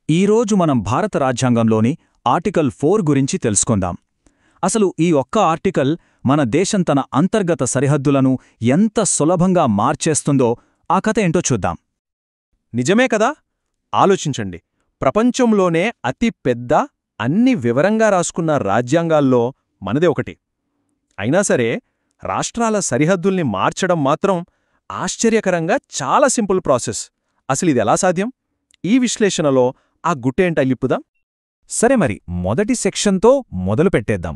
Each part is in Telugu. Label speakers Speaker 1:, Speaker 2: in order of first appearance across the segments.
Speaker 1: ఈరోజు మనం భారత రాజ్యాంగంలోని ఆర్టికల్ 4 గురించి తెలుసుకుందాం. అసలు ఈ ఒక్క ఆర్టికల్ మన దేశం తన అంతర్గత సరిహద్దులను ఎంత సులభంగా మార్చేస్తుందో ఆ కథ ఏంటో చూద్దాం.
Speaker 2: నిజమే కదా? ఆలోచించండి. ప్రపంచంలోనే అతి పెద్ద, అన్ని వివరంగా రాసుకున్న రాజ్యాంగాల్లో మనదే ఒకటి. అయినా సరే, రాష్ట్రాల సరిహద్దుల్ని మార్చడం మాత్రం ఆశ్చర్యకరంగా చాలా సింపుల్ ప్రాసెస్. అసలిదెలా సాధ్యం? ఈ విశ్లేషణలో ఆ గుట్టేంటలిప్పుదాం.
Speaker 1: సరే, మరి మొదటి సెక్షన్తో మొదలు పెట్టేద్దాం.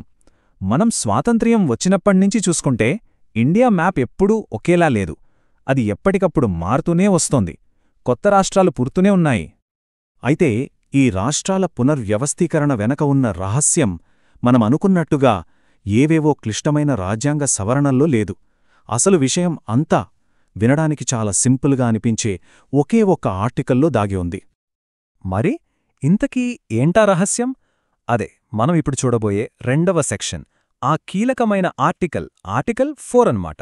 Speaker 1: మనం స్వాతంత్ర్యం వచ్చినప్పటినుంచి చూసుకుంటే ఇండియా మ్యాప్ ఎప్పుడూ ఒకేలా లేదు. అది ఎప్పటికప్పుడు మారుతూనే వస్తోంది. కొత్త రాష్ట్రాలు పుడుతూనే ఉన్నాయి. అయితే ఈ రాష్ట్రాల పునర్వ్యవస్థీకరణ వెనక ఉన్న రహస్యం మనం అనుకున్నట్టుగా ఏవేవో క్లిష్టమైన రాజ్యాంగ సవరణల్లో లేదు. అసలు విషయం అంతా వినడానికి చాలా సింపుల్గా అనిపించే ఒకే ఒక్క ఆర్టికల్లో దాగి ఉంది. మరి ఇంతకీ ఏంటా రహస్యం? అదే మనం ఇప్పుడు చూడబోయే రెండవ సెక్షన్, ఆ కీలకమైన ఆర్టికల్ 4 అన్నమాట.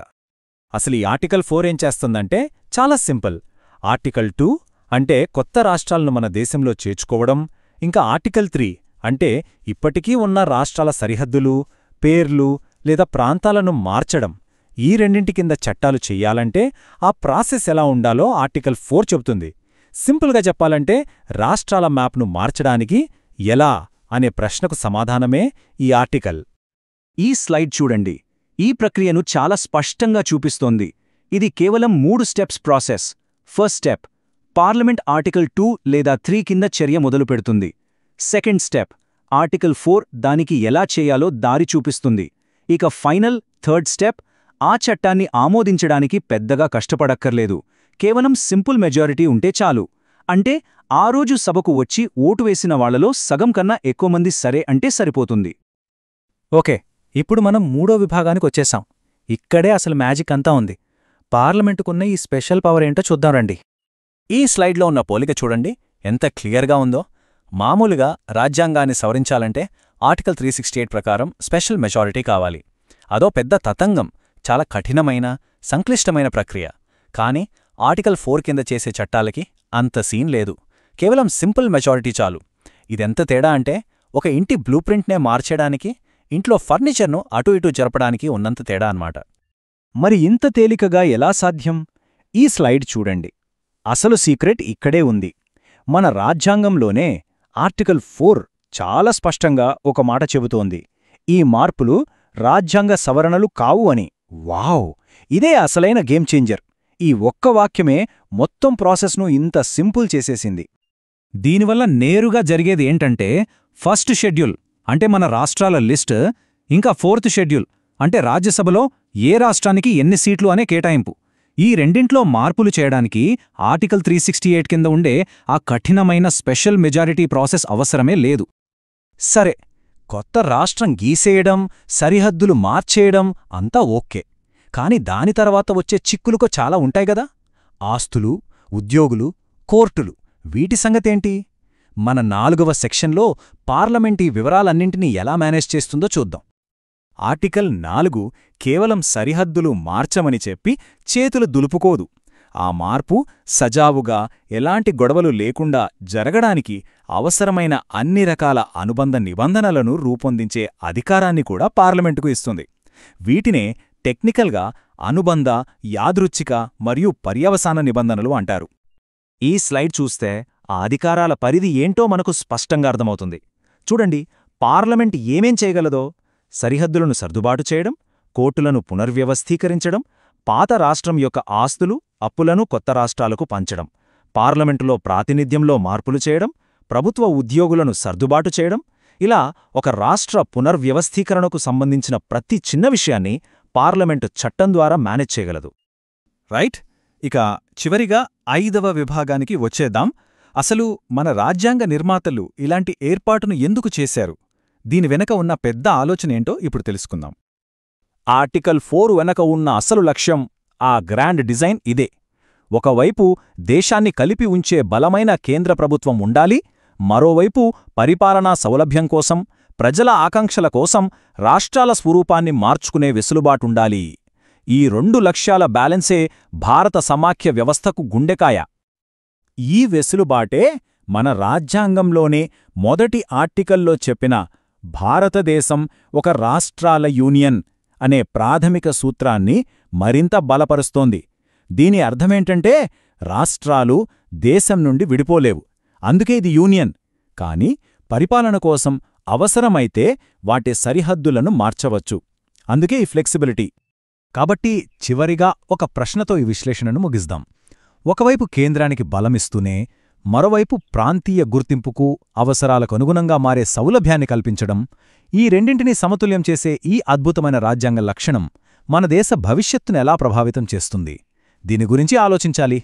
Speaker 1: అసలు ఈ ఆర్టికల్ 4 ఏం చేస్తుందంటే చాలా సింపుల్. ఆర్టికల్ 2 అంటే కొత్త రాష్ట్రాలను మన దేశంలో చేర్చుకోవడం, ఇంకా ఆర్టికల్ 3 అంటే ఇప్పటికీ ఉన్న రాష్ట్రాల సరిహద్దులు, పేర్లు లేదా ప్రాంతాలను మార్చడం. ఈ రెండింటి కింద చట్టాలు చెయ్యాలంటే ఆ ప్రాసెస్ ఎలా ఉండాలో ఆర్టికల్ 4 చెబుతుంది. సింపుల్గా చెప్పాలంటే రాష్ట్రాల మ్యాప్ను మార్చడానికి ఎలా అనే ప్రశ్నకు సమాధానమే ఈ ఆర్టికల్. ఈ స్లైడ్ చూడండి. ఈ ప్రక్రియను చాలా స్పష్టంగా చూపిస్తోంది. ఇది కేవలం 3 steps process. First step, parliament article 2 లేదా 3 కింద చర్య మొదలుపెడుతుంది. సెకండ్ స్టెప్, ఆర్టికల్ 4 దానికి ఎలా చేయాలో దారి చూపిస్తుంది. ఇక ఫైనల్ థర్డ్ స్టెప్, ఆ చట్టాన్ని ఆమోదించడానికి పెద్దగా కష్టపడక్కర్లేదు. కేవలం సింపుల్ మెజారిటీ ఉంటే చాలు. అంటే ఆ రోజు సభకు వచ్చి ఓటు వేసిన వాళ్లలో సగం కన్నా ఎక్కువ మంది సరే అంటే సరిపోతుంది. ఓకే, ఇప్పుడు మనం మూడో విభాగానికి వచ్చేశాం. ఇక్కడే అసలు మ్యాజిక్ అంతా ఉంది. పార్లమెంటుకున్న ఈ స్పెషల్ పవర్ ఏంటో చూద్దాం రండి. ఈ స్లైడ్లో ఉన్న పోలిక చూడండి ఎంత క్లియర్గా ఉందో. మామూలుగా రాజ్యాంగాన్ని సవరించాలంటే ఆర్టికల్ 368 ప్రకారం స్పెషల్ మెజారిటీ కావాలి. అదో పెద్ద తతంగం, చాలా కఠినమైన, సంక్లిష్టమైన ప్రక్రియ. కానీ ఆర్టికల్ 4 కింద చేసే చట్టాలకి అంత సీన్ లేదు. కేవలం సింపుల్ మెజారిటీ చాలు. ఇదెంత తేడా అంటే ఒక ఇంటి బ్లూప్రింట్నే మార్చేయడానికి, ఇంట్లో ఫర్నిచర్ను అటూ ఇటూ జరపడానికి ఉన్నంత తేడా అన్నమాట. మరి ఇంత తేలికగా ఎలా సాధ్యం? ఈ స్లైడ్ చూడండి. అసలు సీక్రెట్ ఇక్కడే ఉంది. మన రాజ్యాంగంలోనే ఆర్టికల్ 4 చాలా స్పష్టంగా ఒక మాట చెబుతోంది. ఈ మార్పులు రాజ్యాంగ సవరణలు కావు అని. వావ్! ఇదే అసలైన గేమ్ చేంజర్. ఈ ఒక్క వాక్యమే మొత్తం ప్రాసెస్ను ఇంత సింపుల్ చేసేసింది. దీనివల్ల నేరుగా జరిగేది ఏంటంటే ఫస్ట్ షెడ్యూల్ అంటే మన రాష్ట్రాల లిస్ట్, ఇంకా ఫోర్త్ షెడ్యూల్ అంటే రాజ్యసభలో ఏ రాష్ట్రానికి ఎన్ని సీట్లు అనే కేటాయింపు. ఈ రెండింట్లో మార్పులు చేయడానికి ఆర్టికల్ 368 కింద ఉండే ఆ కఠినమైన స్పెషల్ మెజారిటీ ప్రాసెస్ అవసరమే లేదు. సరే, కొత్త రాష్ట్రం గీసేయడం, సరిహద్దులు మార్చేయడం అంతా ఓకే. కాని దాని తర్వాత వచ్చే చిక్కులుకో చాలా ఉంటాయి గదా. ఆస్తులు, ఉద్యోగులు, కోర్టులు, వీటి సంగతేంటి? మన 4వ సెక్షన్లో పార్లమెంట్ ఈ వివరాలన్నింటినీ ఎలా మేనేజ్ చేస్తుందో చూద్దాం. ఆర్టికల్ 4 కేవలం సరిహద్దులు మార్చమని చెప్పి చేతులు దులుపుకోదు. ఆ మార్పు సజావుగా, ఎలాంటి గొడవలు లేకుండా జరగడానికి అవసరమైన అన్ని రకాల అనుబంధ నిబంధనలను రూపొందించే అధికారాన్ని కూడా పార్లమెంటుకు ఇస్తుంది. వీటినే టెక్నికల్గా అనుబంధ, యాదృచ్ఛిక మరియు పర్యవసాన నిబంధనలు అంటారు. ఈ స్లైడ్ చూస్తే ఆ అధికారాల పరిధి ఏంటో మనకు స్పష్టంగా అర్థమవుతుంది. చూడండి, పార్లమెంట్ ఏమేం చేయగలదో: సరిహద్దులను సర్దుబాటు చేయడం, కోర్టులను పునర్వ్యవస్థీకరించడం, పాత రాష్ట్రం యొక్క ఆస్తులు, అప్పులను కొత్త రాష్ట్రాలకు పంచడం, పార్లమెంటులో ప్రాతినిధ్యంలో మార్పులు చేయడం, ప్రభుత్వ ఉద్యోగులను సర్దుబాటు చేయడం. ఇలా ఒక రాష్ట్ర పునర్వ్యవస్థీకరణకు సంబంధించిన ప్రతి చిన్న విషయాన్ని పార్లమెంటు చట్టం ద్వారా మేనేజ్ చేయగలదు. రైట్? ఇక చివరిగా 5వ విభాగానికి వచ్చేద్దాం. అసలు మన రాజ్యాంగ నిర్మాతలు ఇలాంటి ఏర్పాటును ఎందుకు చేశారు? దీని వెనక ఉన్న పెద్ద ఆలోచనేంటో ఇప్పుడు తెలుసుకుందాం. ఆర్టికల్ 4 వెనక ఉన్న అసలు లక్ష్యం, ఆ గ్రాండ్ డిజైన్ ఇదే. ఒకవైపు దేశాన్ని కలిపి ఉంచే బలమైన కేంద్ర ప్రభుత్వం ఉండాలి, మరోవైపు పరిపాలనా సౌలభ్యం కోసం, ప్రజల ఆకాంక్షల కోసం రాష్ట్రాల స్వరూపాన్ని మార్చుకునే వెసులుబాటుండాలి. ఈ 2 లక్ష్యాల బ్యాలెన్సే భారత సమాఖ్య వ్యవస్థకు గుండెకాయ. ఈ వెసులుబాటే మన రాజ్యాంగంలోనే మొదటి ఆర్టికల్లో చెప్పిన భారతదేశం ఒక రాష్ట్రాల యూనియన్ అనే ప్రాథమిక సూత్రాన్ని మరింత బలపరుస్తోంది. దీని అర్థమేంటంటే రాష్ట్రాలు దేశం నుండి విడిపోలేవు, అందుకే ఇది యూనియన్. కాని పరిపాలన కోసం అవసరమైతే వాటి సరిహద్దులను మార్చవచ్చు. అందుకే ఈ ఫ్లెక్సిబిలిటీ. కాబట్టి చివరిగా ఒక ప్రశ్నతో ఈ విశ్లేషణను ముగిద్దాం. ఒకవైపు కేంద్రానికి బలమిస్తూనే మరోవైపు ప్రాంతీయ గుర్తింపుకు, అవసరాలకు అనుగుణంగా మారే సౌలభ్యాన్ని కల్పించడం, ఈ రెండింటినీ సమతుల్యం చేసే ఈ అద్భుతమైన రాజ్యాంగ లక్షణం మన దేశ భవిష్యత్తును ఎలా ప్రభావితం చేస్తుంది? దీని గురించి ఆలోచించాలి.